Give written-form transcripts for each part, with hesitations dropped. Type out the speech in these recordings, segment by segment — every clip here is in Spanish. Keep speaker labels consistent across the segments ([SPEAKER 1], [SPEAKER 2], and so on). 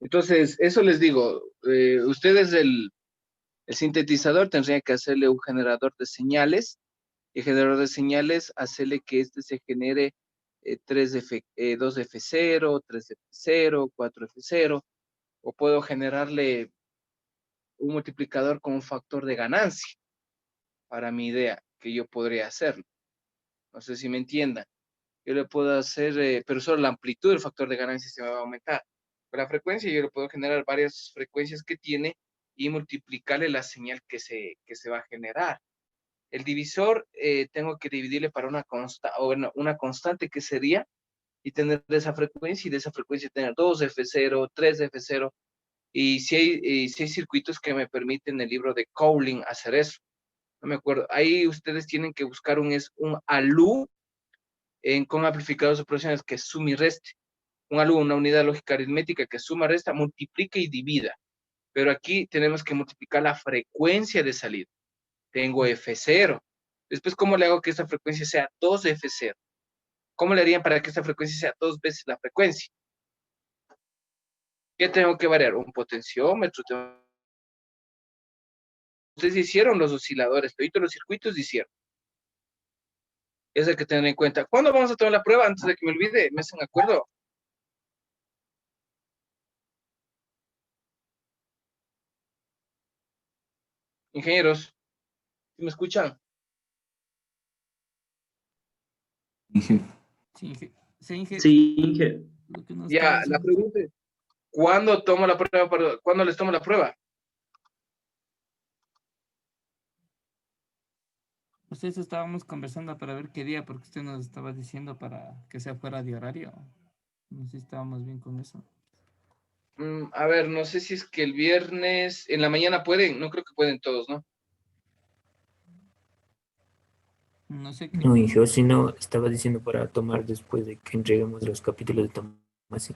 [SPEAKER 1] Entonces, eso les digo, ustedes el sintetizador tendrían que hacerle un generador de señales, y el generador de señales, hacerle que este se genere 2F0, 3F0, 4F0, o puedo generarle un multiplicador con un factor de ganancia para mi idea, que yo podría hacerlo. No sé si me entiendan. Yo le puedo hacer, pero solo la amplitud del factor de ganancia se me va a aumentar. Con la frecuencia yo le puedo generar varias frecuencias que tiene y multiplicarle la señal que se va a generar. El divisor tengo que dividirle para una constante que sería y tener esa frecuencia y de esa frecuencia tener 2F0, 3F0 y si hay circuitos que me permiten el libro de Cowling hacer eso. No me acuerdo. Ahí ustedes tienen que buscar un ALU con amplificadores de operaciones que suma y reste. Un ALU, una unidad lógica aritmética que suma, resta, multiplica y divida. Pero aquí tenemos que multiplicar la frecuencia de salida. Tengo F0. Después, ¿cómo le hago que esta frecuencia sea 2F0? ¿Cómo le harían para que esta frecuencia sea 2 veces la frecuencia? ¿Qué tengo que variar? Un potenciómetro. Ustedes hicieron los osciladores, todos los circuitos hicieron. Eso hay que tener en cuenta. ¿Cuándo vamos a tomar la prueba? Antes de que me olvide, ¿me hacen acuerdo? Ingenieros, ¿sí me escuchan?
[SPEAKER 2] Inge.
[SPEAKER 3] Sí, Inge. Sí, Inge.
[SPEAKER 4] Sí, Inge.
[SPEAKER 3] Lo que nos
[SPEAKER 1] Ya,
[SPEAKER 3] estaba
[SPEAKER 1] la
[SPEAKER 3] diciendo.
[SPEAKER 1] pregunta es, ¿cuándo tomo la prueba? ¿Cuándo les tomo la prueba?
[SPEAKER 3] Ustedes estábamos conversando para ver qué día, porque usted nos estaba diciendo para que sea fuera de horario. No sé si estábamos bien con eso.
[SPEAKER 1] A ver, no sé si es que el viernes, en la mañana pueden, no creo que pueden todos, ¿no?
[SPEAKER 3] No sé qué.
[SPEAKER 2] No, Inge, o si no, estaba diciendo para tomar después de que entreguemos los capítulos de Tomás.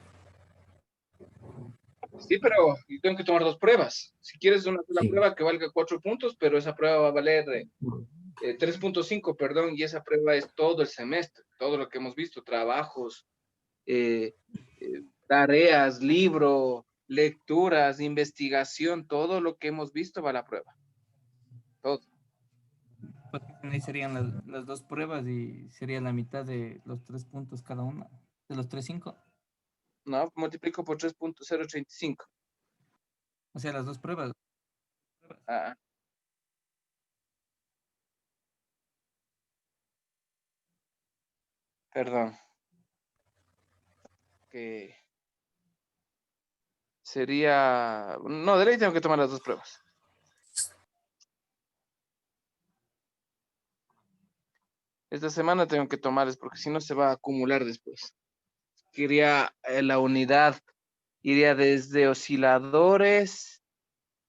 [SPEAKER 1] Sí, pero yo tengo que tomar 2 pruebas. Si quieres una sola
[SPEAKER 2] Sí.
[SPEAKER 1] prueba que valga 4 puntos, pero esa prueba va a valer 3.5, perdón, y esa prueba es todo el semestre, todo lo que hemos visto, trabajos, tareas, libro, lecturas, investigación, todo lo que hemos visto va a la prueba. Todo.
[SPEAKER 3] Ahí serían las dos pruebas y sería la mitad de los 3 puntos cada una. De los 3.5.
[SPEAKER 1] ¿No? Multiplico por 3.035.
[SPEAKER 3] O sea, las dos pruebas.
[SPEAKER 1] Ah, perdón. Que sería... No, de ley tengo que tomar las 2 pruebas. Esta semana tengo que tomarlas porque si no se va a acumular después. Quería la unidad, iría desde osciladores,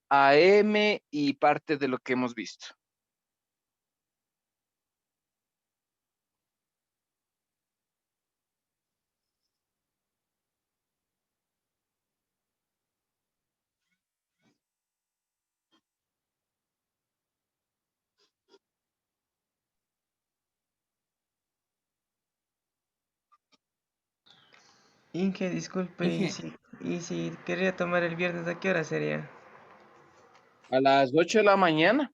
[SPEAKER 1] AM y parte de lo que hemos visto.
[SPEAKER 4] Inge, disculpe,
[SPEAKER 3] Inge.
[SPEAKER 4] y si quería tomar el viernes, ¿a qué hora sería?
[SPEAKER 1] A las 8 de la mañana.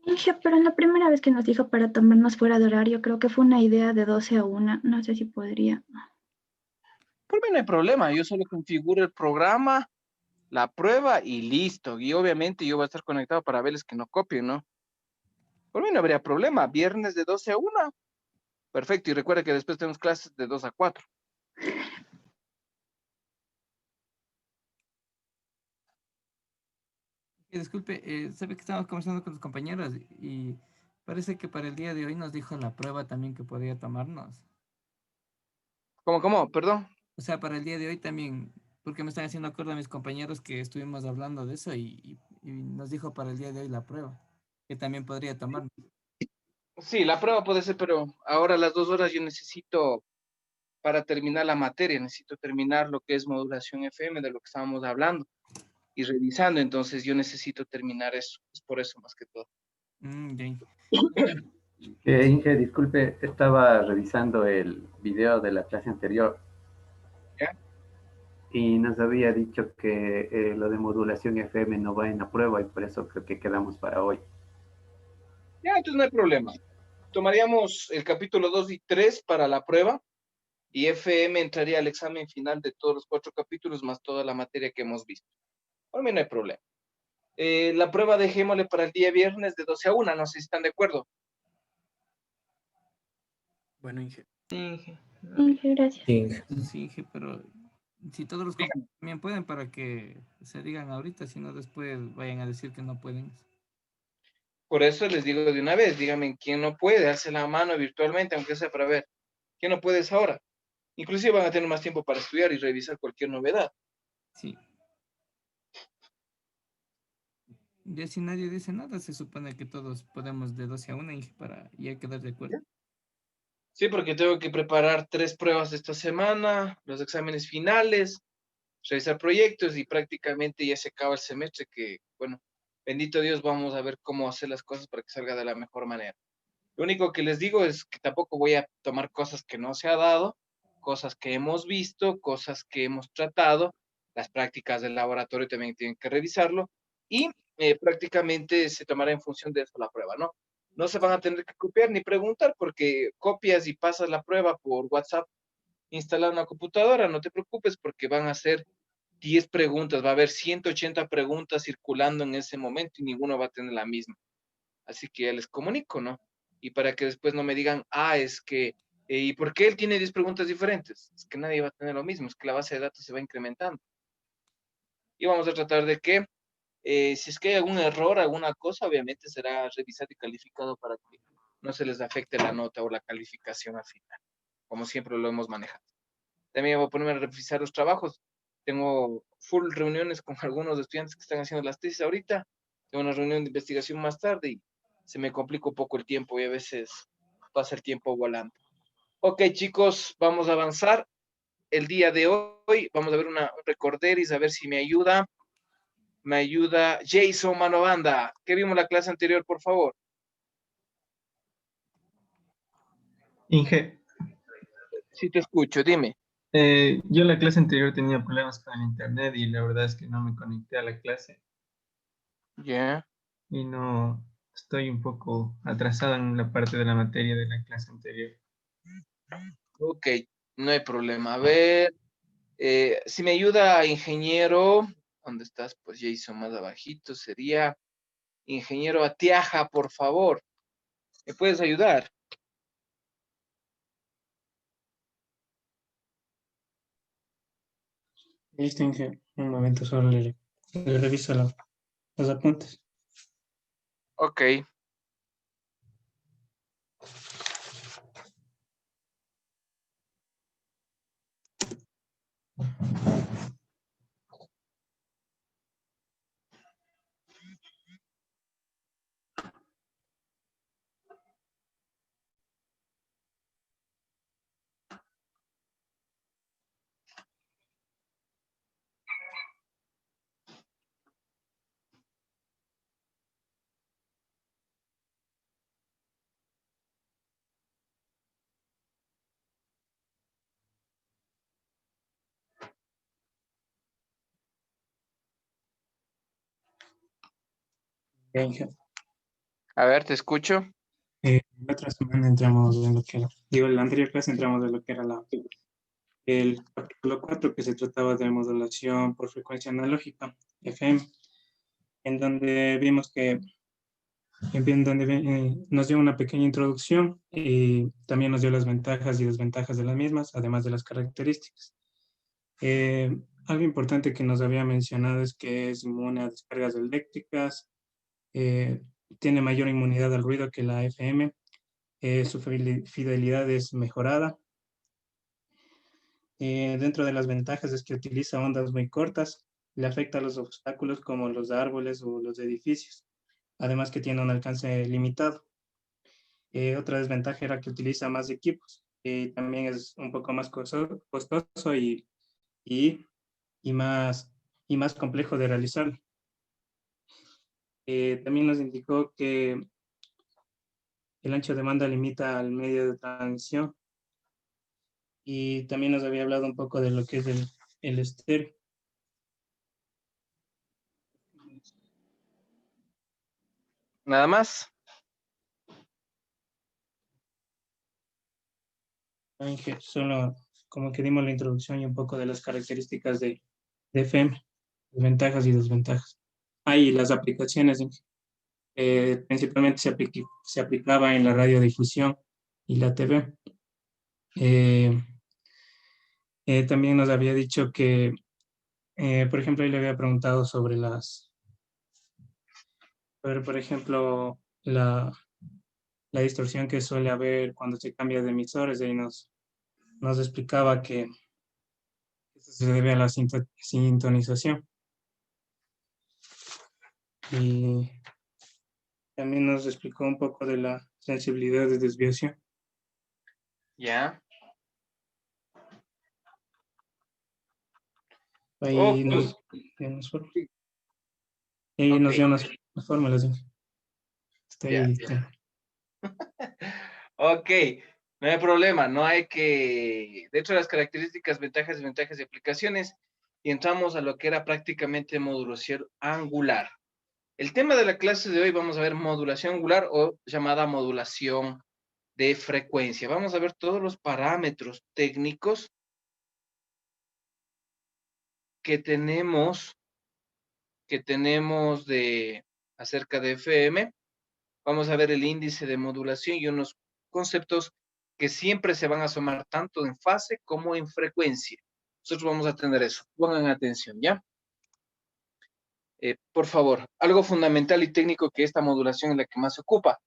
[SPEAKER 5] Inge, pero en la primera vez que nos dijo para tomarnos fuera de horario, creo que fue una idea de 12 a 1. No sé si podría.
[SPEAKER 1] Por mí no hay problema. Yo solo configuro el programa, la prueba y listo. Y obviamente yo voy a estar conectado para verles que no copien, ¿no? Por mí no habría problema. Viernes de 12 a 1. Perfecto. Y recuerda que después tenemos clases de 2 a 4.
[SPEAKER 3] Disculpe, sabe que estábamos conversando con los compañeros y parece que para el día de hoy nos dijo la prueba también que podía tomarnos.
[SPEAKER 1] ¿Cómo? Perdón.
[SPEAKER 3] O sea, para el día de hoy también, porque me están haciendo acuerdo a mis compañeros que estuvimos hablando de eso y nos dijo para el día de hoy la prueba, que también podría tomar.
[SPEAKER 1] Sí, la prueba puede ser, pero ahora a las 2 horas yo necesito, para terminar la materia, necesito terminar lo que es modulación FM, de lo que estábamos hablando y revisando. Entonces yo necesito terminar eso. Es por eso más que todo.
[SPEAKER 6] Inge, disculpe, estaba revisando el video de la clase anterior.
[SPEAKER 1] ¿Ya?
[SPEAKER 6] y nos había dicho que lo de modulación FM no va en la prueba y por eso creo que quedamos para hoy.
[SPEAKER 1] Ya, entonces no hay problema. Tomaríamos el capítulo 2 y 3 para la prueba y FM entraría al examen final de todos los 4 capítulos más toda la materia que hemos visto. Por mí no hay problema. La prueba dejémosle para el día viernes de 12 a 1, no sé si están de acuerdo.
[SPEAKER 2] Bueno, Inge.
[SPEAKER 4] Sí, Inge.
[SPEAKER 5] Inge, gracias.
[SPEAKER 2] Sí, Inge.
[SPEAKER 3] Sí, Inge, pero si todos los
[SPEAKER 1] Dígame.
[SPEAKER 3] compañeros también pueden para que se digan ahorita, si no después vayan a decir que no pueden.
[SPEAKER 1] Por eso les digo de una vez, díganme quién no puede, darse la mano virtualmente, aunque sea para ver quién no puede ahora. Inclusive van a tener más tiempo para estudiar y revisar cualquier novedad.
[SPEAKER 3] Sí. Ya si nadie dice nada, se supone que todos podemos de 12 a 1, Inge, para ya quedar de acuerdo.
[SPEAKER 1] Sí, porque tengo que preparar 3 pruebas esta semana, los exámenes finales, realizar proyectos y prácticamente ya se acaba el semestre que, bueno, bendito Dios, vamos a ver cómo hacer las cosas para que salga de la mejor manera. Lo único que les digo es que tampoco voy a tomar cosas que no se ha dado, cosas que hemos visto, cosas que hemos tratado, las prácticas del laboratorio también tienen que revisarlo y prácticamente se tomará en función de eso la prueba, ¿no? No se van a tener que copiar ni preguntar porque copias y pasas la prueba por WhatsApp, instalar una computadora, no te preocupes porque van a ser 10 preguntas, va a haber 180 preguntas circulando en ese momento y ninguno va a tener la misma. Así que ya les comunico, ¿no? Y para que después no me digan, es que, ¿y por qué él tiene 10 preguntas diferentes? Es que nadie va a tener lo mismo, es que la base de datos se va incrementando. Y vamos a tratar de que, si es que hay algún error, alguna cosa, obviamente será revisado y calificado para que no se les afecte la nota o la calificación al final, como siempre lo hemos manejado. También voy a ponerme a revisar los trabajos. Tengo full reuniones con algunos estudiantes que están haciendo las tesis ahorita. Tengo una reunión de investigación más tarde y se me complica un poco el tiempo y a veces pasa el tiempo volando. Ok, chicos, vamos a avanzar. El día de hoy vamos a ver un recorderis, a ver si me ayuda. Me ayuda Jason Manobanda. ¿Qué vimos la clase anterior, por favor?
[SPEAKER 7] Inge,
[SPEAKER 1] Sí, te escucho, dime.
[SPEAKER 7] yo la clase anterior tenía problemas con el internet y la verdad es que no me conecté a la clase
[SPEAKER 1] Ya.
[SPEAKER 7] y no estoy un poco atrasado en la parte de la materia de la clase anterior.
[SPEAKER 1] Ok, no hay problema. A ver, si me ayuda, ingeniero, ¿dónde estás? Pues Jason, más abajito, sería ingeniero Atiaja, por favor. ¿Me puedes ayudar?
[SPEAKER 8] Listo, Inge. Un momento, solo le reviso los apuntes.
[SPEAKER 1] Ok.
[SPEAKER 8] Ya, Inge.
[SPEAKER 1] A ver, te escucho.
[SPEAKER 8] La otra semana entramos en lo que era, digo, en la anterior clase entramos en lo que era el capítulo 4 que se trataba de modulación por frecuencia analógica, FM, en donde vimos que nos dio una pequeña introducción y también nos dio las ventajas y desventajas de las mismas, además de las características. Algo importante que nos había mencionado es que es inmune a descargas eléctricas, tiene mayor inmunidad al ruido que la FM, su fidelidad es mejorada. Dentro de las ventajas es que utiliza ondas muy cortas, le afecta a los obstáculos como los árboles o los edificios, además que tiene un alcance limitado. Otra desventaja era que utiliza más equipos, también es un poco más costoso y, y más complejo de realizar. También nos indicó que el ancho de banda limita al medio de transmisión y también nos había hablado un poco de lo que es el estéreo.
[SPEAKER 1] Nada más.
[SPEAKER 8] Ángel, solo como que dimos la introducción y un poco de las características de FM, ventajas y desventajas. Hay las aplicaciones, principalmente se aplicaba en la radiodifusión y la TV. También nos había dicho que, por ejemplo, ahí le había preguntado sobre por ejemplo, la distorsión que suele haber cuando se cambia de emisores, y ahí nos explicaba que esto se debe a la sintonización. Y también nos explicó un poco de la sensibilidad de desviación.
[SPEAKER 1] Ya.
[SPEAKER 8] Ahí
[SPEAKER 1] Ok.
[SPEAKER 8] nos dio unas fórmulas. Estoy
[SPEAKER 1] Ya.
[SPEAKER 8] está.
[SPEAKER 1] Ok, no hay problema, no hay que, dentro de las características, ventajas, desventajas y aplicaciones, y entramos a lo que era prácticamente modulación angular. El tema de la clase de hoy vamos a ver modulación angular o llamada modulación de frecuencia. Vamos a ver todos los parámetros técnicos que tenemos acerca de FM. Vamos a ver el índice de modulación y unos conceptos que siempre se van a asomar tanto en fase como en frecuencia. Nosotros vamos a tener eso. Pongan atención, ¿ya? Por favor, algo fundamental y técnico que esta modulación es la que más se ocupa.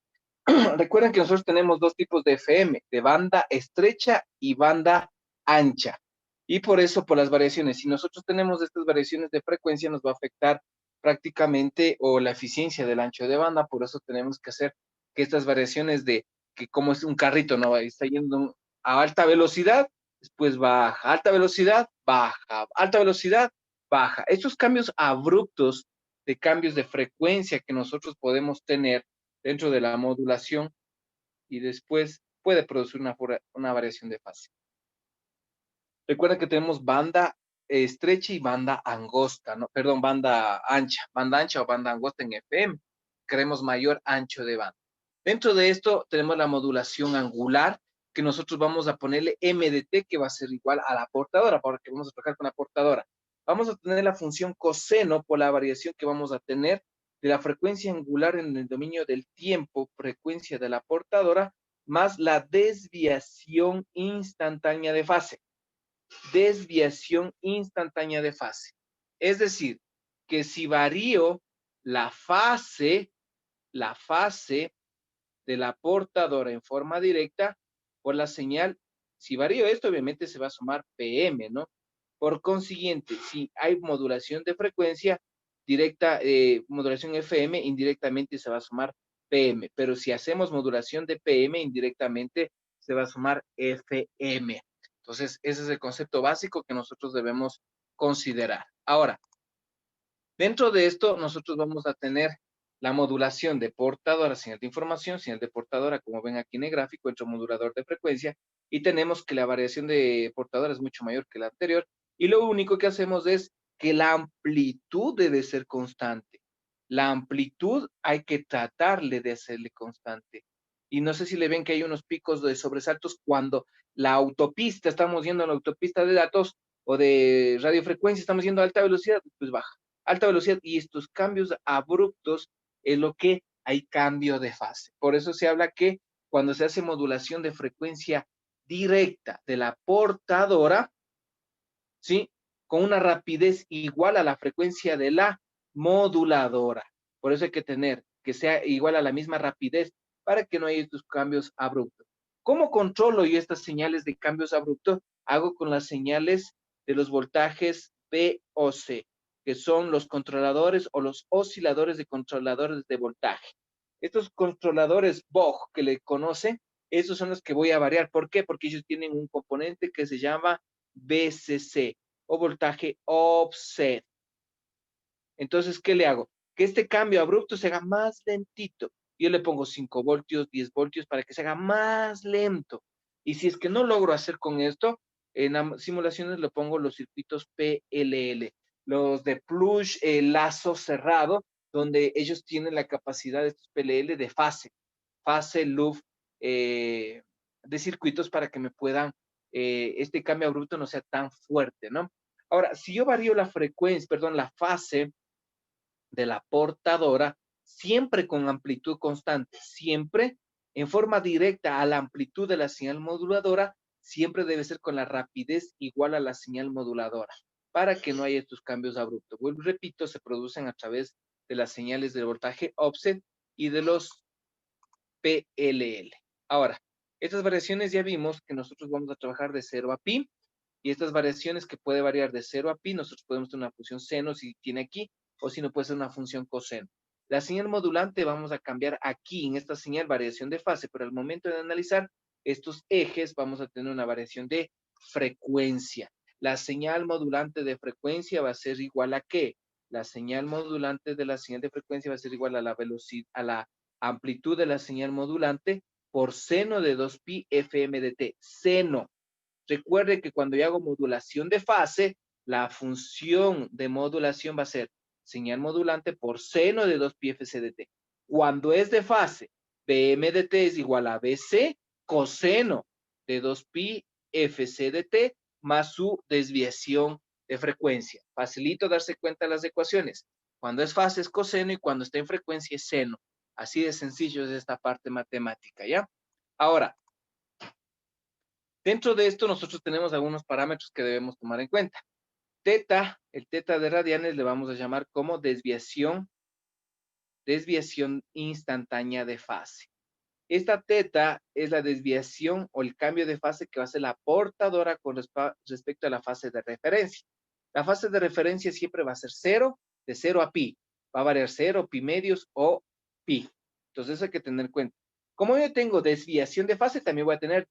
[SPEAKER 1] Recuerden que nosotros tenemos dos tipos de FM, de banda estrecha y banda ancha. Y por eso, por las variaciones, si nosotros tenemos estas variaciones de frecuencia, nos va a afectar prácticamente o la eficiencia del ancho de banda. Por eso tenemos que hacer que estas variaciones que como es un carrito, ¿no? Está yendo a alta velocidad, después baja, alta velocidad, baja, alta velocidad, baja. Estos cambios abruptos de cambios de frecuencia que nosotros podemos tener dentro de la modulación y después puede producir una variación de fase. Recuerda que tenemos banda estrecha y banda angosta, ¿no? Perdón, banda ancha o banda angosta en FM. Queremos mayor ancho de banda. Dentro de esto tenemos la modulación angular, que nosotros vamos a ponerle MDT, que va a ser igual a la portadora, porque vamos a trabajar con la portadora. Vamos a tener la función coseno por la variación que vamos a tener de la frecuencia angular en el dominio del tiempo, frecuencia de la portadora, más la desviación instantánea de fase. Desviación instantánea de fase. Es decir, que si varío la fase de la portadora en forma directa, por la señal, si varío esto, obviamente se va a sumar PM, ¿no? Por consiguiente, si hay modulación de frecuencia directa, modulación FM, indirectamente se va a sumar PM, pero si hacemos modulación de PM, indirectamente se va a sumar FM. Entonces, ese es el concepto básico que nosotros debemos considerar. Ahora, dentro de esto, nosotros vamos a tener la modulación de portadora, señal de información, señal de portadora, como ven aquí en el gráfico, entre modulador de frecuencia, y tenemos que la variación de portadora es mucho mayor que la anterior, y lo único que hacemos es que la amplitud debe ser constante. La amplitud hay que tratarle de hacerle constante. Y no sé si le ven que hay unos picos de sobresaltos cuando la autopista, estamos yendo a la autopista de datos o de radiofrecuencia, estamos yendo a alta velocidad, pues baja. Alta velocidad y estos cambios abruptos es lo que hay cambio de fase. Por eso se habla que cuando se hace modulación de frecuencia directa de la portadora, ¿sí? Con una rapidez igual a la frecuencia de la moduladora. Por eso hay que tener que sea igual a la misma rapidez para que no haya estos cambios abruptos. ¿Cómo controlo yo estas señales de cambios abruptos? Hago con las señales de los voltajes B o C, que son los controladores o los osciladores de controladores de voltaje. Estos controladores VOG que le conocen, esos son los que voy a variar. ¿Por qué? Porque ellos tienen un componente que se llama VCC o voltaje offset. Entonces, ¿qué le hago? Que este cambio abrupto se haga más lentito. Yo le pongo 5 voltios, 10 voltios para que se haga más lento. Y si es que no logro hacer con esto, En simulaciones le pongo los circuitos PLL, los de plush, lazo cerrado, donde ellos tienen la capacidad de estos PLL de fase loop de circuitos para que me puedan, este cambio abrupto no sea tan fuerte, ¿no? Ahora, si yo varío la frecuencia, perdón, la fase de la portadora, siempre con amplitud constante, siempre en forma directa a la amplitud de la señal moduladora, siempre debe ser con la rapidez igual a la señal moduladora, para que no haya estos cambios abruptos. Vuelvo y repito, se producen a través de las señales de voltaje offset y de los PLL. Ahora, estas variaciones ya vimos que nosotros vamos a trabajar de 0 a pi, y estas variaciones que puede variar de 0 a pi, nosotros podemos tener una función seno si tiene aquí, o si no puede ser una función coseno. La señal modulante vamos a cambiar aquí, en esta señal, variación de fase, pero al momento de analizar estos ejes, vamos a tener una variación de frecuencia. La señal modulante de frecuencia va a ser igual a ¿qué? La señal modulante de la señal de frecuencia va a ser igual a la velocidad, a la amplitud de la señal modulante por seno de 2pi fm de t. Seno. Recuerde que cuando yo hago modulación de fase, la función de modulación va a ser señal modulante por seno de 2pi fc de t. Cuando es de fase, Bm de t es igual a Bc coseno de 2pi fc de t más su desviación de frecuencia. Facilito darse cuenta de las ecuaciones. Cuando es fase es coseno y cuando está en frecuencia es seno. Así de sencillo es esta parte matemática, ¿ya? Ahora, dentro de esto nosotros tenemos algunos parámetros que debemos tomar en cuenta. Teta, el teta de radianes le vamos a llamar como desviación instantánea de fase. Esta teta es la desviación o el cambio de fase que va a hacer la portadora con respecto a la fase de referencia. La fase de referencia siempre va a ser 0, de 0 a pi. Va a variar 0, pi medios o pi. Entonces eso hay que tener en cuenta. Como yo tengo desviación de fase, también voy a tener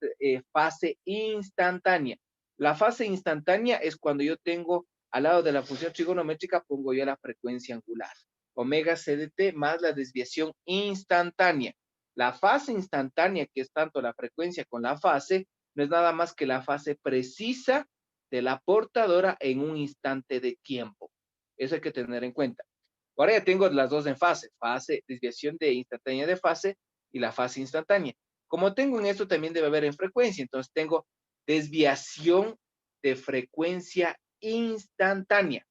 [SPEAKER 1] fase instantánea. La fase instantánea es cuando yo tengo al lado de la función trigonométrica, pongo yo la frecuencia angular. Omega c de t más la desviación instantánea. La fase instantánea, que es tanto la frecuencia con la fase, no es nada más que la fase precisa de la portadora en un instante de tiempo. Eso hay que tener en cuenta. Ahora ya tengo las dos en fase, desviación de instantánea de fase y la fase instantánea. Como tengo en esto, también debe haber en frecuencia. Entonces tengo desviación de frecuencia instantánea.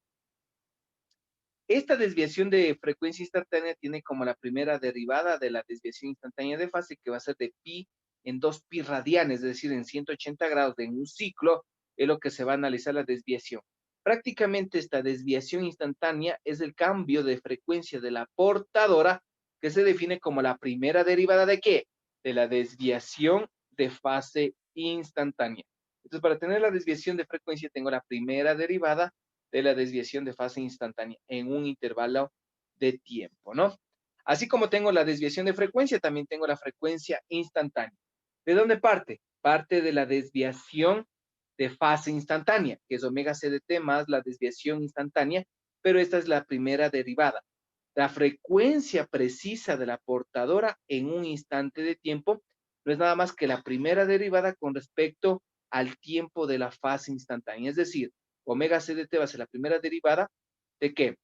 [SPEAKER 1] Esta desviación de frecuencia instantánea tiene como la primera derivada de la desviación instantánea de fase, que va a ser de pi en 2 pi radianes, es decir, en 180 grados en un ciclo, es lo que se va a analizar la desviación. Prácticamente esta desviación instantánea es el cambio de frecuencia de la portadora, que se define como la primera derivada ¿de qué? De la desviación de fase instantánea. Entonces, para tener la desviación de frecuencia, tengo la primera derivada de la desviación de fase instantánea en un intervalo de tiempo, ¿no? Así como tengo la desviación de frecuencia, también tengo la frecuencia instantánea. ¿De dónde parte? Parte de la desviación de fase instantánea, que es omega c de t más la desviación instantánea, pero esta es la primera derivada. La frecuencia precisa de la portadora en un instante de tiempo no es nada más que la primera derivada con respecto al tiempo de la fase instantánea. Es decir, omega c de t va a ser la primera derivada ¿de qué?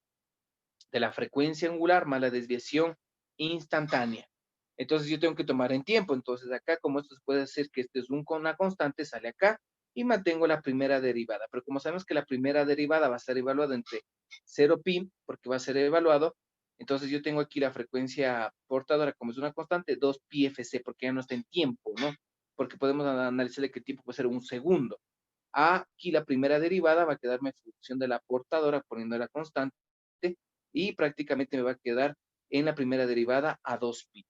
[SPEAKER 1] De la frecuencia angular más la desviación instantánea. Entonces yo tengo que tomar en tiempo. Entonces acá, como esto puede ser que este es una constante, sale acá y mantengo la primera derivada. Pero como sabemos que la primera derivada va a ser evaluada entre 0 pi, porque va a ser evaluado, entonces yo tengo aquí la frecuencia portadora, como es una constante, 2 pi fc, porque ya no está en tiempo, ¿no? Porque podemos analizarle que el tiempo puede ser un segundo. Aquí la primera derivada va a quedarme en función de la portadora, poniendo la constante, y prácticamente me va a quedar en la primera derivada a 2pi.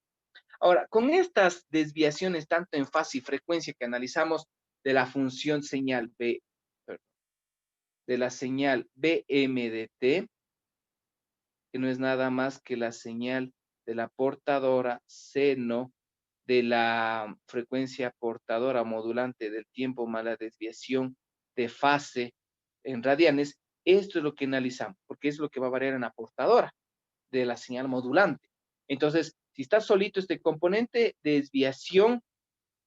[SPEAKER 1] Ahora, con estas desviaciones, tanto en fase y frecuencia que analizamos de la función señal B, de la señal Bm de t, que no es nada más que la señal de la portadora seno de la frecuencia portadora modulante del tiempo más la desviación de fase en radianes, esto es lo que analizamos, porque es lo que va a variar en la portadora de la señal modulante. Entonces, si está solito este componente, desviación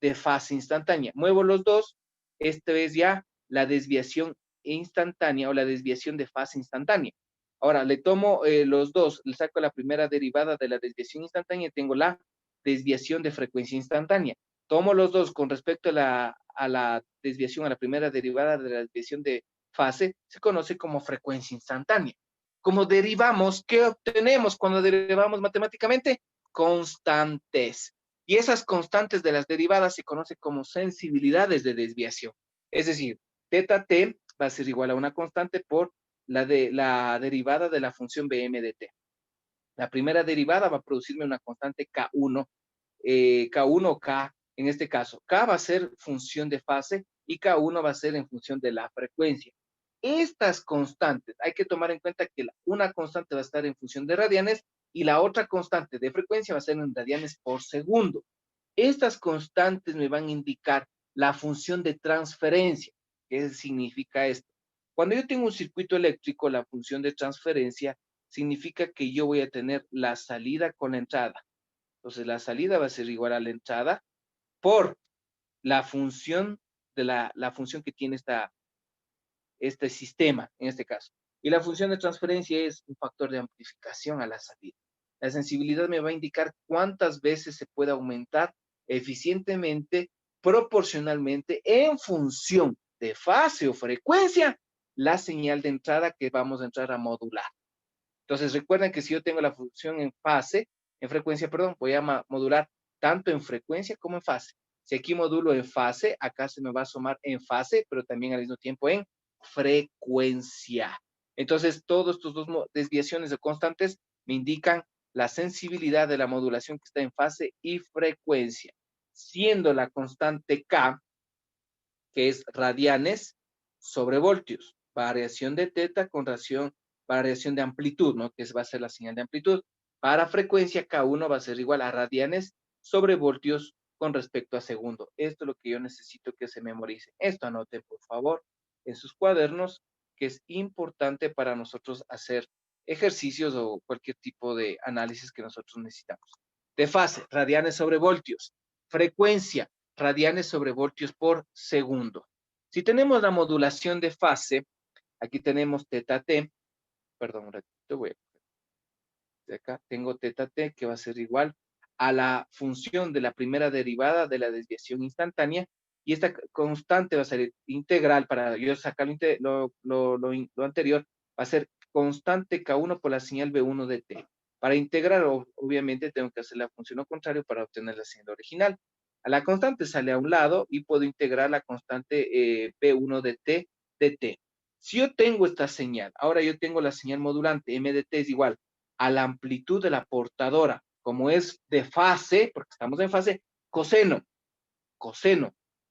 [SPEAKER 1] de fase instantánea. Muevo los dos, esto es ya la desviación instantánea o la desviación de fase instantánea. Ahora, le tomo los dos, le saco la primera derivada de la desviación instantánea y tengo la desviación de frecuencia instantánea. Tomo los dos con respecto a la desviación, a la primera derivada de la desviación de fase, se conoce como frecuencia instantánea. Como derivamos, ¿qué obtenemos cuando derivamos matemáticamente? Constantes. Y esas constantes de las derivadas se conocen como sensibilidades de desviación. Es decir, teta t va a ser igual a una constante por la derivada de la función bm de t. La primera derivada va a producirme una constante K1, K1 o K, en este caso. K va a ser función de fase y K1 va a ser en función de la frecuencia. Estas constantes, hay que tomar en cuenta que una constante va a estar en función de radianes y la otra constante de frecuencia va a ser en radianes por segundo. Estas constantes me van a indicar la función de transferencia. ¿Qué significa esto? Cuando yo tengo un circuito eléctrico, la función de transferencia significa que yo voy a tener la salida con la entrada. Entonces, la salida va a ser igual a la entrada por la función de la función que tiene este sistema, en este caso. Y la función de transferencia es un factor de amplificación a la salida. La sensibilidad me va a indicar cuántas veces se puede aumentar eficientemente, proporcionalmente, en función de fase o frecuencia, la señal de entrada que vamos a entrar a modular. Entonces, recuerden que si yo tengo la función en frecuencia, voy a modular tanto en frecuencia como en fase. Si aquí modulo en fase, acá se me va a sumar en fase, pero también al mismo tiempo en frecuencia. Entonces, todos estos dos desviaciones de constantes me indican la sensibilidad de la modulación que está en fase y frecuencia, siendo la constante K, que es radianes sobre voltios, variación de teta con variación de amplitud, ¿no? Que va a ser la señal de amplitud. Para frecuencia, K1 va a ser igual a radianes sobre voltios con respecto a segundo. Esto es lo que yo necesito que se memorice. Esto anoten, por favor, en sus cuadernos, que es importante para nosotros hacer ejercicios o cualquier tipo de análisis que nosotros necesitamos. De fase, radianes sobre voltios. Frecuencia, radianes sobre voltios por segundo. Si tenemos la modulación de fase, aquí tenemos teta t, perdón, un ratito, voy a de acá, tengo teta t que va a ser igual a la función de la primera derivada de la desviación instantánea, y esta constante va a ser integral, para yo sacar lo anterior, va a ser constante K1 por la señal B1 de t. Para integrar, obviamente, tengo que hacer la función al contrario para obtener la señal original. A la constante sale a un lado y puedo integrar la constante B1 de t. Si yo tengo esta señal, ahora yo tengo la señal modulante, m de t es igual a la amplitud de la portadora, como es de fase, porque estamos en fase, coseno,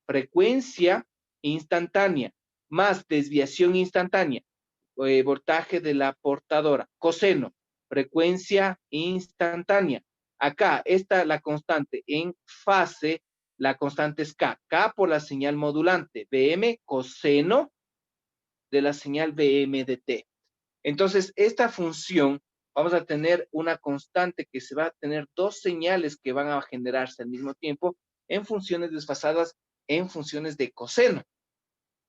[SPEAKER 1] frecuencia instantánea, más desviación instantánea, voltaje de la portadora, coseno, frecuencia instantánea. Acá está la constante en fase, la constante es K. K por la señal modulante, BM coseno de la señal BM de T. Entonces, esta función, vamos a tener una constante que se va a tener dos señales que van a generarse al mismo tiempo en funciones desfasadas, en funciones de coseno.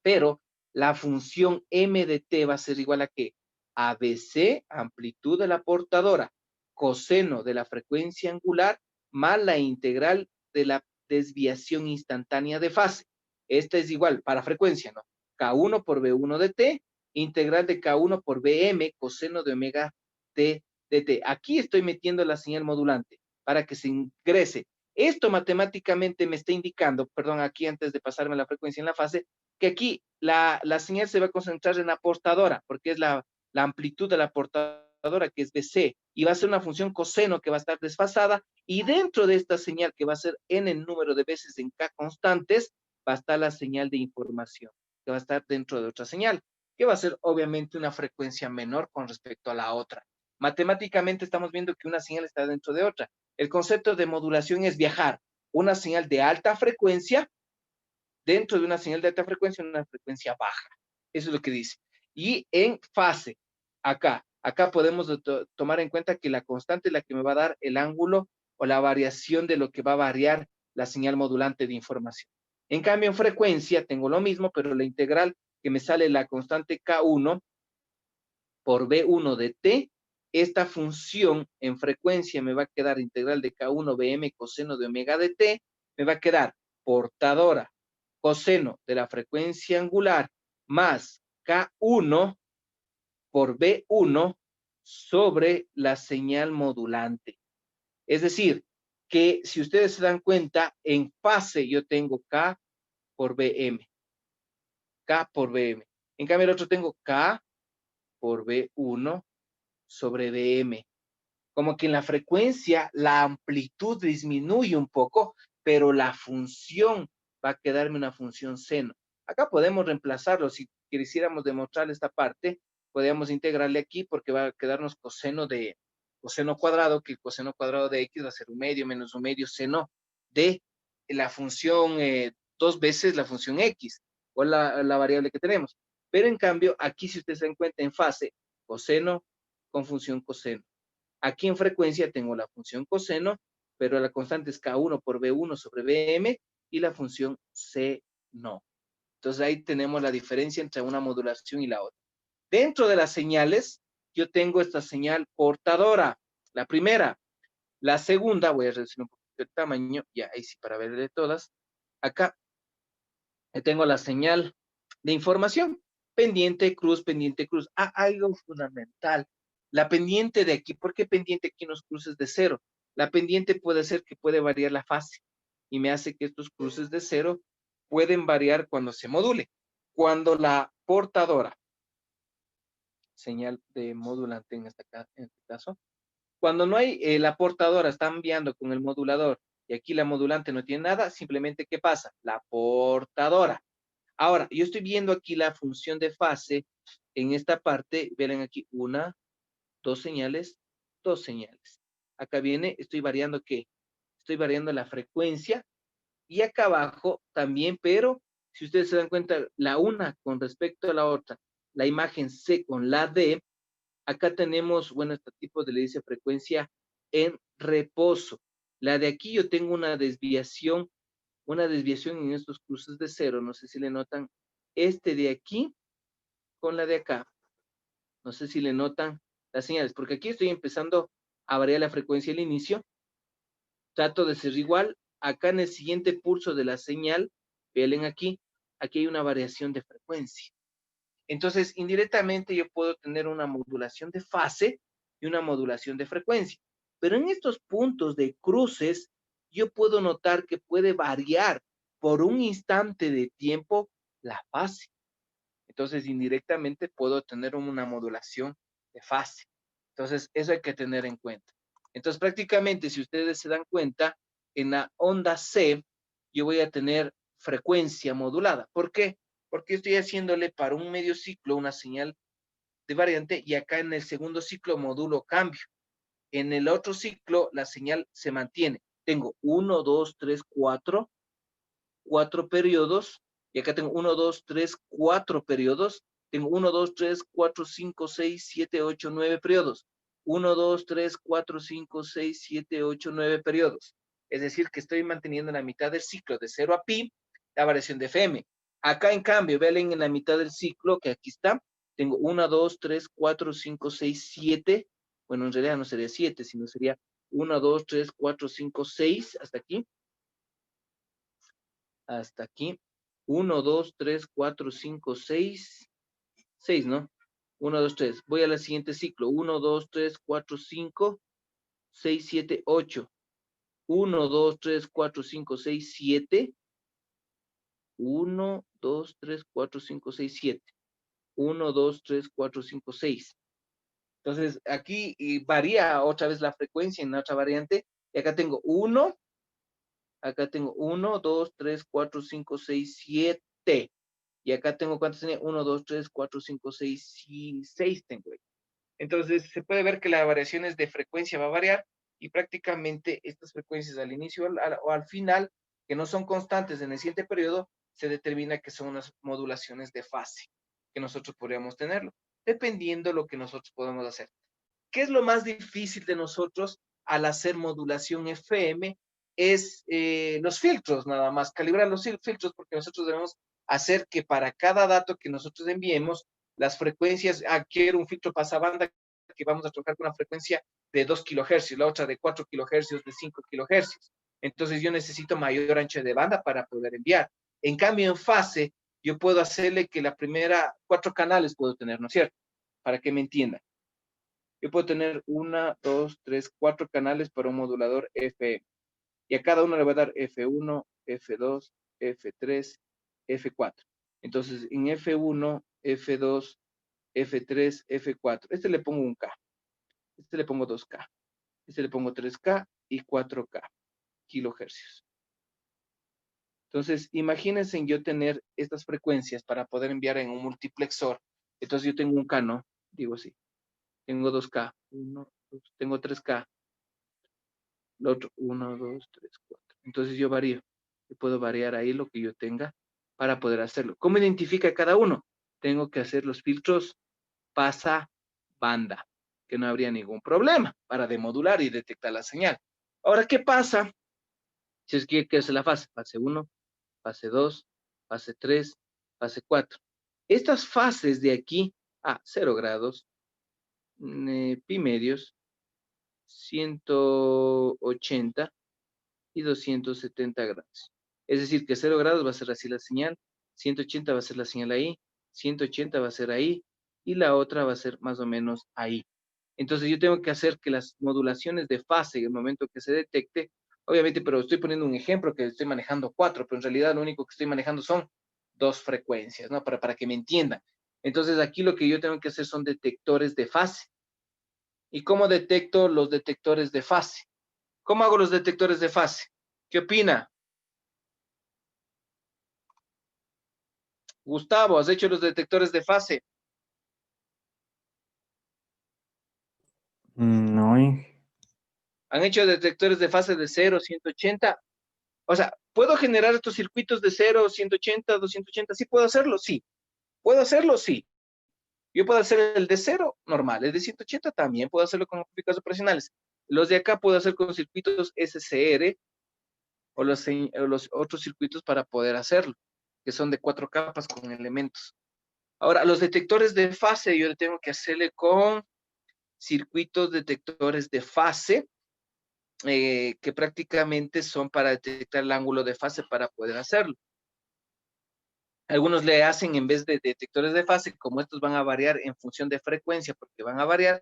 [SPEAKER 1] Pero la función m de t va a ser igual a ¿qué? ABC, amplitud de la portadora, coseno de la frecuencia angular, más la integral de la desviación instantánea de fase. Esta es igual para frecuencia, ¿no? K1 por B1 de t, integral de K1 por BM, coseno de omega t de t. Aquí estoy metiendo la señal modulante para que se ingrese. Esto matemáticamente me está indicando, perdón, aquí antes de pasarme la frecuencia en la fase, que aquí la señal se va a concentrar en la portadora, porque es la amplitud de la portadora, que es BC, y va a ser una función coseno que va a estar desfasada, y dentro de esta señal, que va a ser n el número de veces en K constantes, va a estar la señal de información, que va a estar dentro de otra señal, que va a ser obviamente una frecuencia menor con respecto a la otra. Matemáticamente estamos viendo que una señal está dentro de otra. El concepto de modulación es viajar una señal de alta frecuencia dentro de una señal de alta frecuencia, una frecuencia baja. Eso es lo que dice. Y en fase, acá podemos tomar en cuenta que la constante es la que me va a dar el ángulo o la variación de lo que va a variar la señal modulante de información. En cambio, en frecuencia tengo lo mismo, pero la integral que me sale la constante K1 por B1 de T, esta función en frecuencia me va a quedar integral de K1 BM coseno de omega de T, me va a quedar portadora coseno de la frecuencia angular más K1 por B1 sobre la señal modulante. Es decir, que si ustedes se dan cuenta, en fase yo tengo K por BM. K por BM. En cambio, el otro tengo K por B1 sobre BM. Como que en la frecuencia la amplitud disminuye un poco, pero la función va a quedarme una función seno. Acá podemos reemplazarlo. Si quisiéramos demostrar esta parte, podríamos integrarle aquí porque va a quedarnos coseno de coseno cuadrado, que el coseno cuadrado de X va a ser 1/2 menos 1/2 seno de la función, 2 veces la función X, o la variable que tenemos. Pero en cambio, aquí si ustedes se dan cuenta en fase, coseno con función coseno. Aquí en frecuencia tengo la función coseno, pero la constante es K1 por B1 sobre BM y la función C no. Entonces ahí tenemos la diferencia entre una modulación y la otra. Dentro de las señales, yo tengo esta señal portadora, la primera. La segunda, voy a reducir un poquito el tamaño, ya ahí sí para verle todas. Acá tengo la señal de información, pendiente, cruz, pendiente, cruz. Ah, algo fundamental. La pendiente de aquí, ¿por qué pendiente aquí en los cruces de cero? La pendiente puede ser que puede variar la fase y me hace que estos cruces de cero pueden variar cuando se module. Cuando la portadora, señal de modulante en este caso, cuando no hay, la portadora está enviando con el modulador y aquí la modulante no tiene nada, simplemente ¿qué pasa? La portadora. Ahora, yo estoy viendo aquí la función de fase en esta parte, ven aquí, 1, 2 señales, 2 señales. Acá viene, estoy variando ¿qué? Estoy variando la frecuencia y acá abajo también, pero si ustedes se dan cuenta, la una con respecto a la otra, la imagen C con la D, acá tenemos, bueno, este tipo de le dice frecuencia en reposo. La de aquí yo tengo una desviación en estos cruces de cero, no sé si le notan, este de aquí con la de acá. No sé si le notan las señales, porque aquí estoy empezando a variar la frecuencia al inicio. Trato de ser igual. Acá en el siguiente pulso de la señal, vean aquí hay una variación de frecuencia. Entonces, indirectamente yo puedo tener una modulación de fase y una modulación de frecuencia. Pero en estos puntos de cruces, yo puedo notar que puede variar por un instante de tiempo la fase. Entonces, indirectamente puedo tener una modulación de fase. Entonces, eso hay que tener en cuenta. Entonces, prácticamente, si ustedes se dan cuenta, en la onda C, yo voy a tener frecuencia modulada. ¿Por qué? Porque estoy haciéndole para un medio ciclo una señal de variante y acá en el segundo ciclo modulo cambio. En el otro ciclo la señal se mantiene. Tengo 1, 2, 3, 4 periodos y acá tengo 1, 2, 3, 4 periodos. Tengo 1, 2, 3, 4, 5, 6, 7, 8, 9 periodos. 1, 2, 3, 4, 5, 6, 7, 8, 9 periodos. Es decir, que estoy manteniendo la mitad del ciclo de 0 a pi la variación de FM. Acá, en cambio, vean en la mitad del ciclo, que aquí está, tengo 1, 2, 3, 4, 5, 6, 7. Bueno, en realidad no sería 7, sino sería 1, 2, 3, 4, 5, 6, hasta aquí. Hasta aquí. 1, 2, 3, 4, 5, 6. 6, ¿no? 1, 2, 3. Voy al siguiente ciclo. 1, 2, 3, 4, 5, 6, 7, 8. 1, 2, 3, 4, 5, 6, 7. 1, 2, 3, 4, 5, 6, 7. 1, 2, 3, 4, 5, 6. Entonces, aquí varía otra vez la frecuencia en la otra variante. Y acá tengo 1. Acá tengo 1, 2, 3, 4, 5, 6, 7. Y acá tengo, ¿cuántos tenía? 1, 2, 3, 4, 5, 6, 6 tengo. Entonces, se puede ver que las variaciones de frecuencia va a variar y prácticamente estas frecuencias al inicio o al final, que no son constantes en el siguiente periodo, se determina que son unas modulaciones de fase que nosotros podríamos tenerlo, dependiendo de lo que nosotros podemos hacer. ¿Qué es lo más difícil de nosotros al hacer modulación FM es los filtros, nada más, calibrar los filtros, porque nosotros debemos hacer que para cada dato que nosotros enviemos, las frecuencias, quiero un filtro pasabanda que vamos a trabajar con una frecuencia de 2 kilohercios, la otra de 4 kilohercios, de 5 kilohercios. Entonces yo necesito mayor ancho de banda para poder enviar. En cambio, en fase, yo puedo hacerle que la primera 4 canales puedo tener, ¿no es cierto? Para que me entiendan. Yo puedo tener 1, 2, 3, 4 canales para un modulador FM. Y a cada uno le voy a dar F1, F2, F3, F4. Entonces, en F1, F2, F3, F4. Este le pongo 1K. Este le pongo 2K. Este le pongo 3K y 4K kilohercios. Entonces, imagínense yo tener estas frecuencias para poder enviar en un multiplexor. Entonces, yo tengo 1K, ¿no? Digo así. Tengo 2K. 1, 2, tengo 3K. El otro, 1, 2, 3, 4. Entonces, yo varío. Yo puedo variar ahí lo que yo tenga para poder hacerlo. ¿Cómo identifica cada uno? Tengo que hacer los filtros pasa banda, que no habría ningún problema para demodular y detectar la señal. Ahora, ¿qué pasa si es que es la fase? Fase 1, fase 2, fase 3, fase 4. Estas fases de aquí a 0 grados, pi medios, 180 y 270 grados. Es decir, que 0 grados va a ser así la señal, 180 va a ser la señal ahí, 180 va a ser ahí, y la otra va a ser más o menos ahí. Entonces yo tengo que hacer que las modulaciones de fase en el momento que se detecte, obviamente, pero estoy poniendo un ejemplo que estoy manejando 4, pero en realidad lo único que estoy manejando son 2 frecuencias, ¿no? Para que me entiendan. Entonces aquí lo que yo tengo que hacer son detectores de fase. ¿Y cómo detecto los detectores de fase? ¿Cómo hago los detectores de fase? ¿Qué opina? Gustavo, ¿has hecho los detectores de fase?
[SPEAKER 2] No,
[SPEAKER 1] ¿Han hecho detectores de fase de 0, 180? O sea, ¿puedo generar estos circuitos de 0, 180, 280? ¿Sí puedo hacerlo? Sí. ¿Puedo hacerlo? Sí. Yo puedo hacer el de 0 normal, el de 180 también puedo hacerlo con amplificadores operacionales. Los de acá puedo hacer con circuitos SCR o los otros circuitos para poder hacerlo, que son de 4 capas con elementos. Ahora, los detectores de fase, yo tengo que hacerle con circuitos detectores de fase, que prácticamente son para detectar el ángulo de fase para poder hacerlo. Algunos le hacen en vez de detectores de fase, como estos van a variar en función de frecuencia, porque van a variar,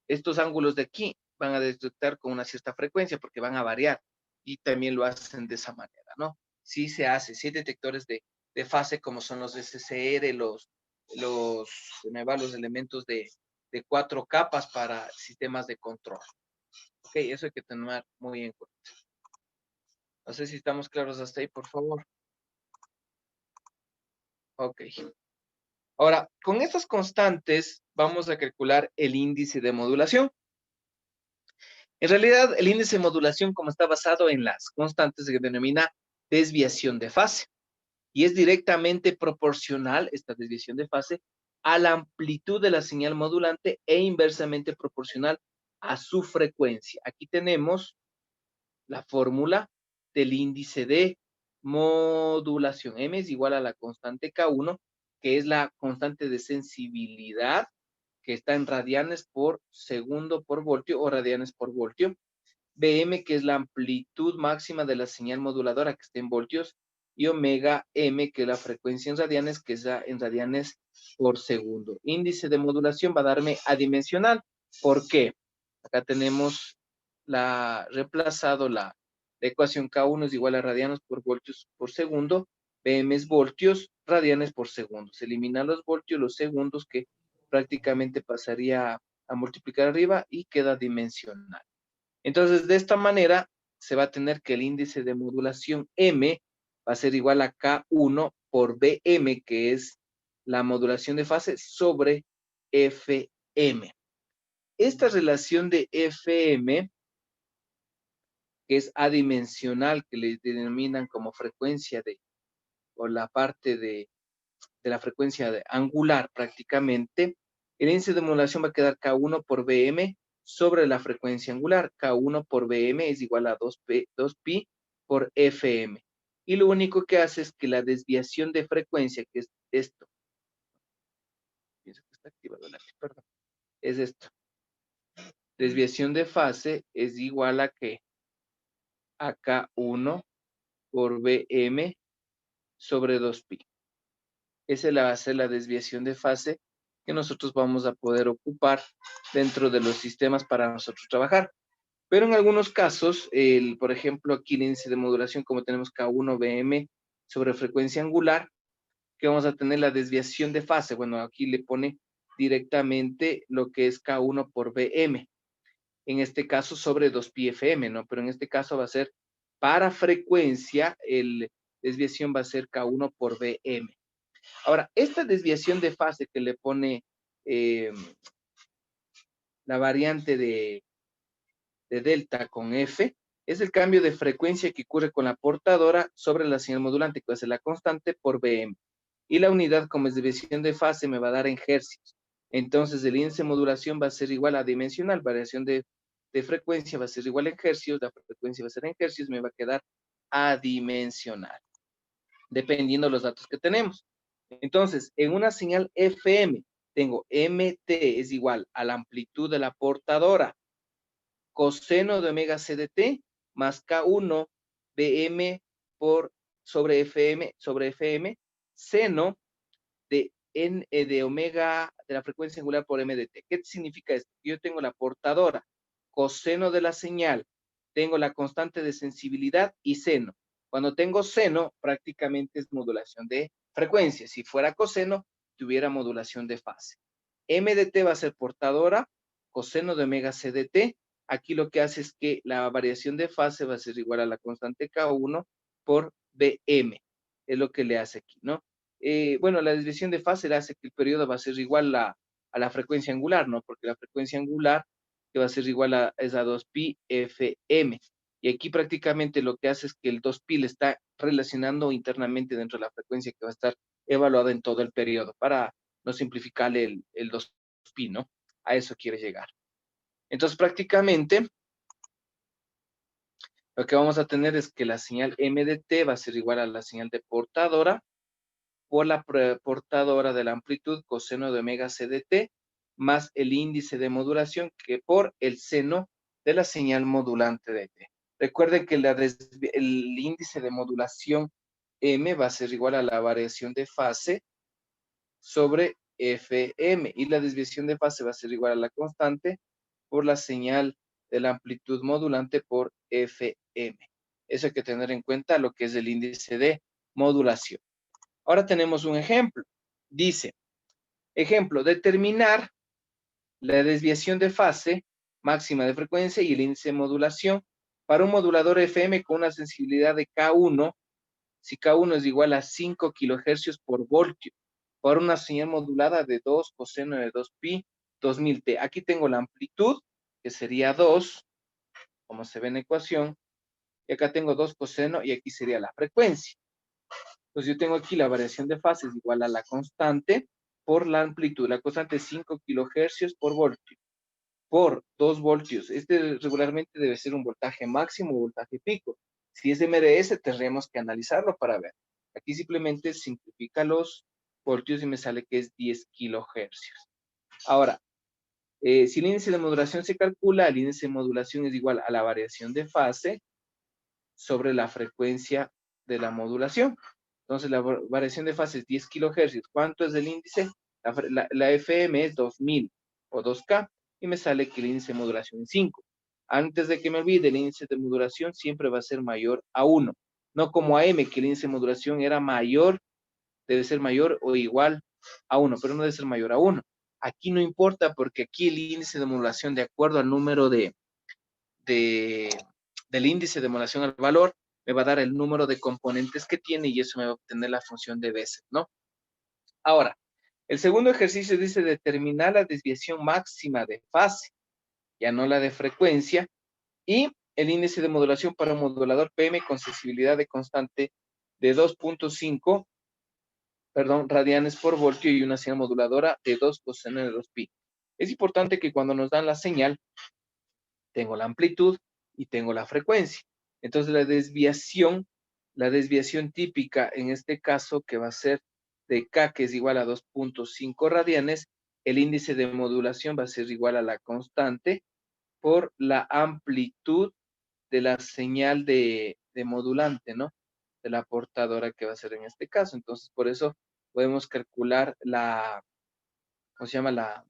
[SPEAKER 1] estos ángulos de aquí van a detectar con una cierta frecuencia, porque van a variar, y también lo hacen de esa manera, ¿no? Sí se hace, sí hay detectores de fase, como son los SCR, los elementos de 4 capas para sistemas de control. Ok, eso hay que tener muy en cuenta. No sé si estamos claros hasta ahí, por favor. Ok. Ahora, con estas constantes vamos a calcular el índice de modulación. En realidad, el índice de modulación, como está basado en las constantes, se denomina desviación de fase. Y es directamente proporcional, esta desviación de fase, a la amplitud de la señal modulante e inversamente proporcional a su frecuencia. Aquí tenemos la fórmula del índice de modulación. M es igual a la constante K1, que es la constante de sensibilidad, que está en radianes por segundo por voltio o radianes por voltio. BM, que es la amplitud máxima de la señal moduladora, que está en voltios. Y omega M, que es la frecuencia en radianes, que está en radianes por segundo. Índice de modulación va a darme adimensional. ¿Por qué? Acá tenemos reemplazado la ecuación K1 es igual a radianes por voltios por segundo. BM es voltios, radianes por segundo. Se eliminan los voltios, los segundos, que prácticamente pasaría a multiplicar arriba y queda dimensional. Entonces, de esta manera, se va a tener que el índice de modulación M va a ser igual a K1 por BM, que es la modulación de fase, sobre FM. Esta relación de FM, que es adimensional, que le denominan como frecuencia o la parte de la frecuencia angular prácticamente, el índice de modulación va a quedar K1 por BM sobre la frecuencia angular. K1 por BM es igual a 2pi por FM. Y lo único que hace es que la desviación de frecuencia, que es esto, pienso que está activado el lápiz, perdón, es esto. Desviación de fase es igual a que a K1 por BM sobre 2pi. Esa va a ser la desviación de fase que nosotros vamos a poder ocupar dentro de los sistemas para nosotros trabajar. Pero en algunos casos, por ejemplo, aquí el índice de modulación, como tenemos K1 BM sobre frecuencia angular, que vamos a tener la desviación de fase. Bueno, aquí le pone directamente lo que es K1 por BM. En este caso sobre 2pi FM, ¿no? Pero en este caso va a ser para frecuencia, la desviación va a ser K1 por BM. Ahora, esta desviación de fase que le pone la variante de delta con F, es el cambio de frecuencia que ocurre con la portadora sobre la señal modulante, que va a ser la constante por BM. Y la unidad como es desviación de fase me va a dar en hercios. Entonces, el índice de modulación va a ser igual a dimensional, variación de frecuencia va a ser igual en hercios, la frecuencia va a ser en hercios, me va a quedar adimensional, dependiendo de los datos que tenemos. Entonces, en una señal FM, tengo MT es igual a la amplitud de la portadora, coseno de omega CDT, más K1 BM sobre FM, seno de N de omega de la frecuencia angular por MDT. ¿Qué significa esto? Yo tengo la portadora, coseno de la señal, tengo la constante de sensibilidad y seno. Cuando tengo seno, prácticamente es modulación de frecuencia. Si fuera coseno, tuviera modulación de fase. MDT va a ser portadora, coseno de omega CDT. Aquí lo que hace es que la variación de fase va a ser igual a la constante K1 por BM. Es lo que le hace aquí, ¿no? Bueno, la desviación de fase le hace que el periodo va a ser igual a la frecuencia angular, ¿no? Porque la frecuencia angular que va a ser igual a 2pi FM. Y aquí prácticamente lo que hace es que el 2pi le está relacionando internamente dentro de la frecuencia que va a estar evaluada en todo el periodo, para no simplificarle el 2pi, ¿no? A eso quiere llegar. Entonces, prácticamente, lo que vamos a tener es que la señal MDT va a ser igual a la señal de portadora por la portadora de la amplitud coseno de omega CDT más el índice de modulación que por el seno de la señal modulante de T. Recuerden que el índice de modulación M va a ser igual a la variación de fase sobre FM y la desviación de fase va a ser igual a la constante por la señal de la amplitud modulante por FM. Eso hay que tener en cuenta lo que es el índice de modulación. Ahora tenemos un ejemplo. Dice, ejemplo, determinar la desviación de fase máxima de frecuencia y el índice de modulación para un modulador FM con una sensibilidad de K1, si K1 es igual a 5 kHz por voltio, para una señal modulada de 2 coseno de 2pi, 2000T. Aquí tengo la amplitud, que sería 2, como se ve en la ecuación, y acá tengo 2 coseno, y aquí sería la frecuencia. Entonces yo tengo aquí la variación de fase es igual a la constante por la amplitud. La constante es 5 kHz por voltio, por 2 voltios. Este regularmente debe ser un voltaje máximo o voltaje pico. Si es MDS, tendríamos que analizarlo para ver. Aquí simplemente simplifica los voltios y me sale que es 10 kHz. Ahora, si el índice de modulación se calcula, el índice de modulación es igual a la variación de fase sobre la frecuencia de la modulación. Entonces, la variación de fase es 10 kHz. ¿Cuánto es el índice? La FM es 2000 o 2K y me sale que el índice de modulación es 5. Antes de que me olvide, el índice de modulación siempre va a ser mayor a 1. No como a M, que el índice de modulación era mayor, debe ser mayor o igual a 1, pero no debe ser mayor a 1. Aquí no importa porque aquí el índice de modulación, de acuerdo al número del índice de modulación al valor, me va a dar el número de componentes que tiene y eso me va a obtener la función de veces, ¿no? Ahora, el segundo ejercicio dice determinar la desviación máxima de fase, ya no la de frecuencia, y el índice de modulación para un modulador PM con sensibilidad de constante de 2.5, radianes por voltio y una señal moduladora de 2 coseno de 2pi. Es importante que cuando nos dan la señal, tengo la amplitud y tengo la frecuencia. Entonces la desviación típica en este caso que va a ser de K, que es igual a 2.5 radianes, el índice de modulación va a ser igual a la constante por la amplitud de la señal de modulante, ¿no? De la portadora que va a ser en este caso. Entonces, por eso podemos calcular ¿cómo se llama?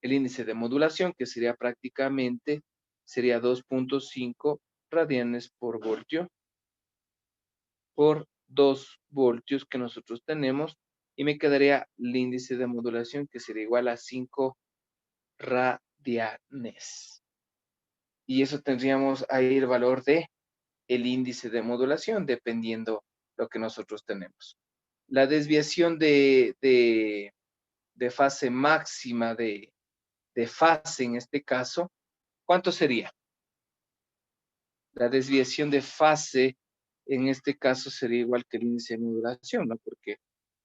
[SPEAKER 1] El índice de modulación, que sería prácticamente, sería 2.5 radianes por voltio por 2 voltios que nosotros tenemos, y me quedaría el índice de modulación que sería igual a 5 radianes. Y eso tendríamos ahí el valor de el índice de modulación, dependiendo lo que nosotros tenemos. La desviación de fase máxima de fase en este caso, ¿cuánto sería? La desviación de fase en este caso sería igual que el índice de modulación, ¿no? Porque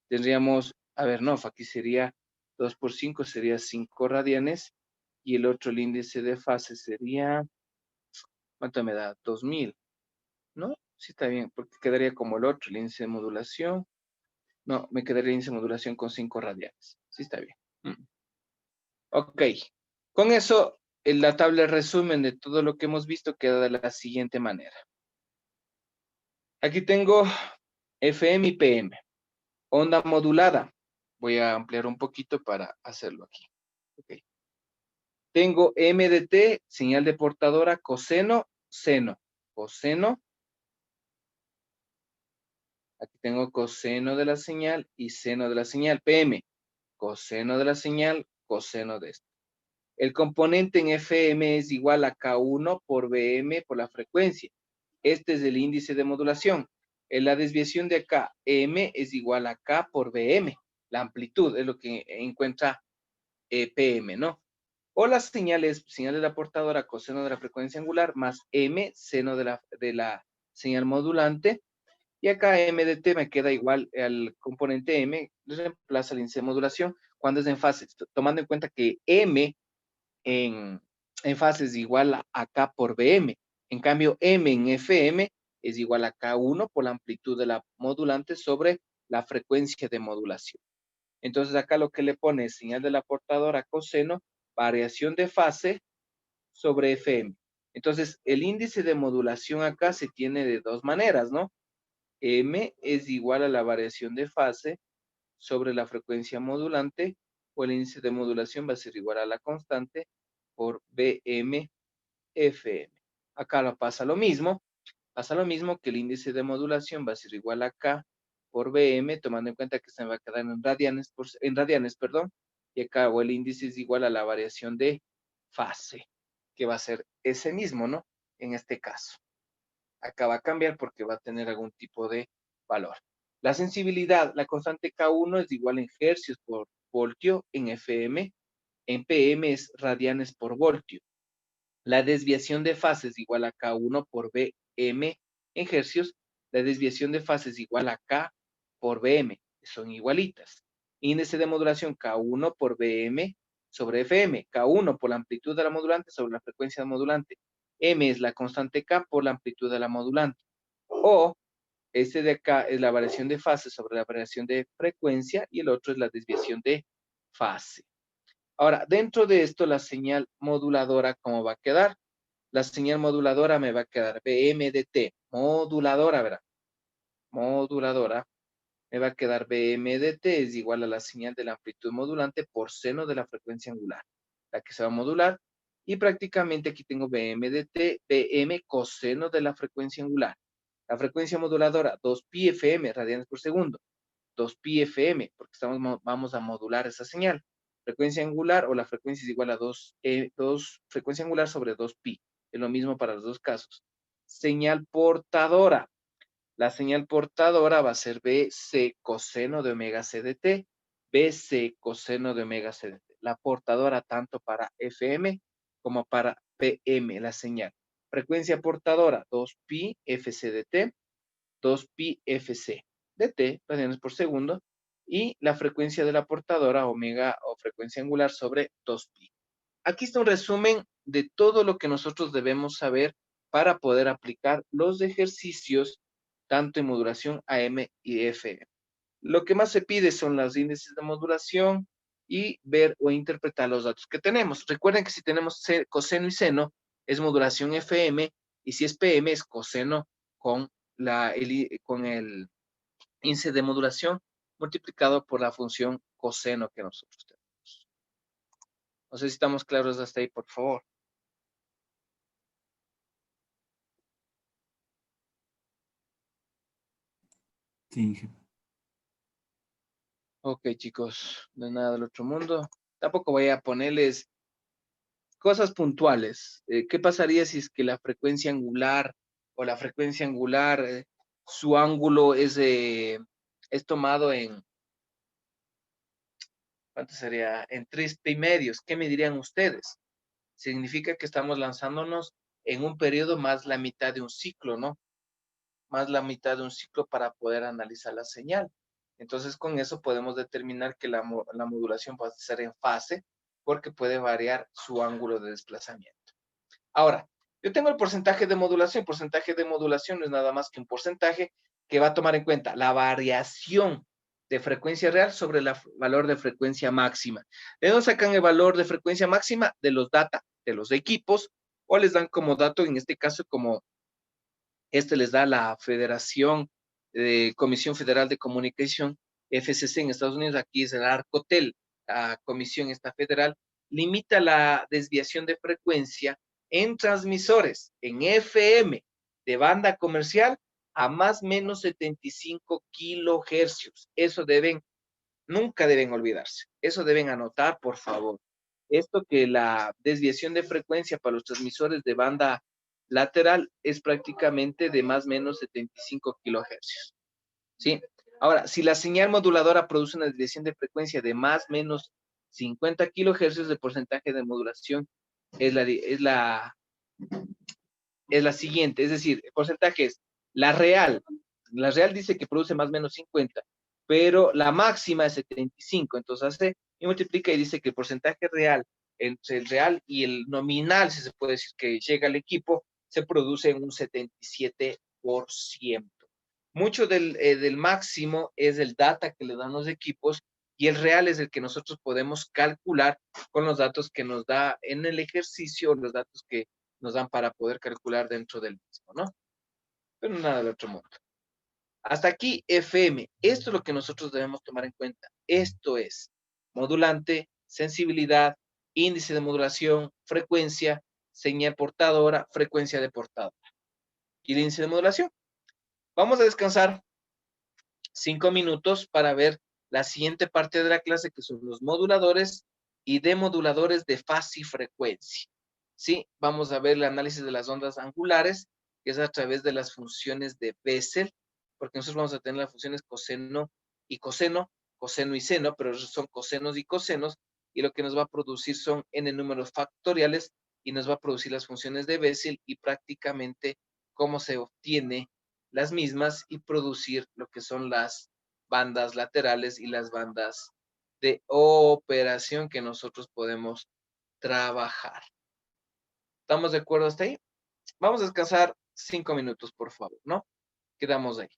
[SPEAKER 1] tendríamos, a ver, no, aquí sería 2 por 5 sería 5 radianes, y el otro, el índice de fase sería, ¿cuánto me da? 2000, ¿no? Sí está bien, porque quedaría como el otro, el índice de modulación. No, me quedaría el índice de modulación con 5 radianes. Sí está bien. Ok. Con eso, en la tabla de resumen de todo lo que hemos visto queda de la siguiente manera. Aquí tengo FM y PM. Onda modulada. Voy a ampliar un poquito para hacerlo aquí. Ok. Tengo MDT, señal de portadora, coseno, seno. Coseno. Aquí tengo coseno de la señal y seno de la señal. PM. Coseno de la señal, coseno de esto. El componente en FM es igual a K1 por BM por la frecuencia. Este es el índice de modulación. En la desviación de acá, M es igual a K por BM. La amplitud es lo que encuentra PM, ¿no? O la señal es señal de la portadora, coseno de la frecuencia angular, más M, seno de la señal modulante. Y acá M de T me queda igual al componente M, le reemplaza el índice de modulación cuando es en fase, tomando en cuenta que M en fase es igual a K por BM. En cambio, M en FM es igual a K1 por la amplitud de la modulante sobre la frecuencia de modulación. Entonces, acá lo que le pone es señal de la portadora coseno, variación de fase sobre FM. Entonces, el índice de modulación acá se tiene de dos maneras, ¿no? M es igual a la variación de fase sobre la frecuencia modulante, o el índice de modulación va a ser igual a la constante por BM FM. Acá lo pasa lo mismo que el índice de modulación va a ser igual a K por BM, tomando en cuenta que se me va a quedar en radianes, perdón, y acá o el índice es igual a la variación de fase, que va a ser ese mismo, ¿no? En este caso. Acá va a cambiar porque va a tener algún tipo de valor. La sensibilidad, la constante K1 es igual en hercios por voltio en FM, en PM es radianes por voltio. La desviación de fase es igual a K1 por BM en hercios. La desviación de fase es igual a K por BM, son igualitas. Índice de modulación K1 por BM sobre FM. K1 por la amplitud de la modulante sobre la frecuencia modulante. M es la constante K por la amplitud de la modulante. O este de acá es la variación de fase sobre la variación de frecuencia y el otro es la desviación de fase. Ahora, dentro de esto, la señal moduladora, ¿cómo va a quedar? La señal moduladora me va a quedar BM de T, moduladora, ¿verdad? Moduladora, me va a quedar BM de T es igual a la señal de la amplitud modulante por seno de la frecuencia angular, la que se va a modular. Y prácticamente aquí tengo BM de T, BM coseno de la frecuencia angular. La frecuencia moduladora, 2pi FM, radianes por segundo. 2pi FM, porque vamos a modular esa señal. Frecuencia angular o la frecuencia es igual a 2 frecuencia angular sobre 2pi. Es lo mismo para los dos casos. Señal portadora. La señal portadora va a ser BC coseno de omega C de T. BC coseno de omega C de T. La portadora tanto para FM como para PM, la señal. Frecuencia portadora 2pi FC de T. 2pi FC de T, radianes por segundo, y la frecuencia de la portadora, omega o frecuencia angular sobre 2pi. Aquí está un resumen de todo lo que nosotros debemos saber para poder aplicar los ejercicios tanto en modulación AM y FM. Lo que más se pide son los índices de modulación y ver o interpretar los datos que tenemos. Recuerden que si tenemos coseno y seno, es modulación FM, y si es PM, es coseno con el índice de modulación multiplicado por la función coseno que nosotros tenemos. No sé si estamos claros hasta ahí, por favor.
[SPEAKER 2] Sí, Inge.
[SPEAKER 1] Ok, chicos, no es nada del otro mundo. Tampoco voy a ponerles cosas puntuales. ¿Qué pasaría si es que la frecuencia angular o la frecuencia angular, su ángulo es tomado en, ¿cuánto sería? En 3,5. ¿Qué me dirían ustedes? Significa que estamos lanzándonos en un periodo más la mitad de un ciclo, ¿no? Más la mitad de un ciclo para poder analizar la señal. Entonces, con eso podemos determinar que la modulación va a ser en fase, porque puede variar su ángulo de desplazamiento. Ahora, yo tengo el porcentaje de modulación. El porcentaje de modulación no es nada más que un porcentaje que va a tomar en cuenta la variación de frecuencia real sobre el valor de frecuencia máxima. ¿De dónde sacan el valor de frecuencia máxima? De los data, de los equipos, o les dan como dato, en este caso, como les da la Federación Comisión Federal de Comunicación, FCC en Estados Unidos, aquí es el ARCOTEL, la comisión esta federal, limita la desviación de frecuencia en transmisores, en FM, de banda comercial, a más o menos 75 kilohercios. Eso nunca deben olvidarse. Eso deben anotar, por favor. Esto que la desviación de frecuencia para los transmisores de banda lateral es prácticamente de más o menos 75 kilohercios. ¿Sí? Ahora, si la señal moduladora produce una desviación de frecuencia de más o menos 50 kilohercios, el porcentaje de modulación es la siguiente. Es decir, el porcentaje es la real. La real dice que produce más o menos 50, pero la máxima es 75. Entonces hace y multiplica y dice que el porcentaje real entre el real y el nominal, si se puede decir que llega al equipo, se produce en un 77%. Mucho del máximo es el data que le dan los equipos, y el real es el que nosotros podemos calcular con los datos que nos da en el ejercicio, los datos que nos dan para poder calcular dentro del mismo, ¿no? Pero nada del otro mundo. Hasta aquí FM. Esto es lo que nosotros debemos tomar en cuenta. Esto es modulante, sensibilidad, índice de modulación, frecuencia, señal portadora, frecuencia de portadora. Y el índice de modulación. Vamos a descansar 5 minutos para ver la siguiente parte de la clase, que son los moduladores y demoduladores de fase y frecuencia. Sí, vamos a ver el análisis de las ondas angulares, que es a través de las funciones de Bessel, porque nosotros vamos a tener las funciones coseno y coseno, coseno y seno, pero son cosenos y cosenos, y lo que nos va a producir son n números factoriales, y nos va a producir las funciones de Bessel y prácticamente cómo se obtiene las mismas, y producir lo que son las bandas laterales y las bandas de operación que nosotros podemos trabajar. ¿Estamos de acuerdo hasta ahí? Vamos a descansar 5 minutos, por favor, ¿no? Quedamos ahí.